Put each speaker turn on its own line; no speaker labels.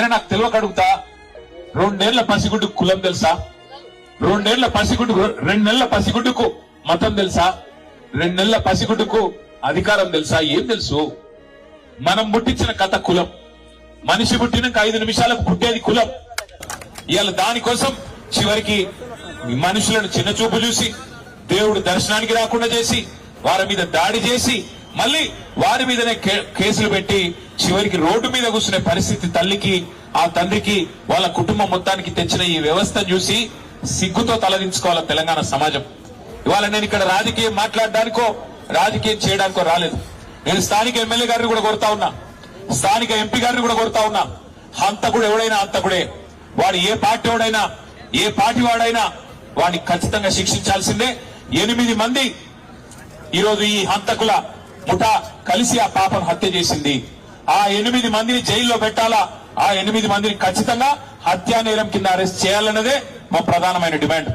ఆయన నాకు తెలియక అడుగుతా, 2 నెలల పసిగుడ్డుకు కులం తెలుసా? 2 నెలల పసిగుడ్డుకు 2 నెలల పసిగుడ్డుకు మతం తెలుసా? 2 నెలల పసిగుడ్డుకు అధికారం తెలుసా? ఏం తెలుసు? మనం పుట్టించిన కథ కులం. మనిషి పుట్టినాక 5 నిమిషాలకు పుట్టేది కులం. ఇవాళ దానికోసం చివరికి మనుషులను చిన్న చూపు చూసి, దేవుడు దర్శనానికి రాకుండా చేసి, వారి మీద దాడి చేసి, మళ్ళీ వారి మీదనే కేసులు పెట్టి చివరికి రోడ్డు మీద కూర్చునే పరిస్థితి తల్లికి, ఆ తండ్రికి, వాళ్ళ కుటుంబం మొత్తానికి తెచ్చిన ఈ వ్యవస్థను చూసి సిగ్గుతో తలదించుకోవాల తెలంగాణ సమాజం. ఇవాళ నేను ఇక్కడ రాజకీయం మాట్లాడడానికో రాజకీయం చేయడానికో రాలేదు. నేను స్థానిక ఎమ్మెల్యే గారిని కూడా కోరుతా ఉన్నా, స్థానిక ఎంపీ గారిని కూడా కోరుతా ఉన్నా. హంతకుడు ఎవడైనా హంతకుడే. వాడు ఏ పార్టీ వాడైనా, ఏ పార్టీ వాడైనా వాడిని ఖచ్చితంగా శిక్షించాల్సిందే. 8 మంది ఈరోజు ఈ హంతకుల ముఠా కలిసి ఆ పాపను హత్య చేసింది. ఆ 8 మందిని జైల్లో పెట్టాలా, ఆ 8 మందిని ఖచ్చితంగా హత్యా నేరం కింద అరెస్ట్ చేయాలన్నదే మా ప్రధానమైన డిమాండ్.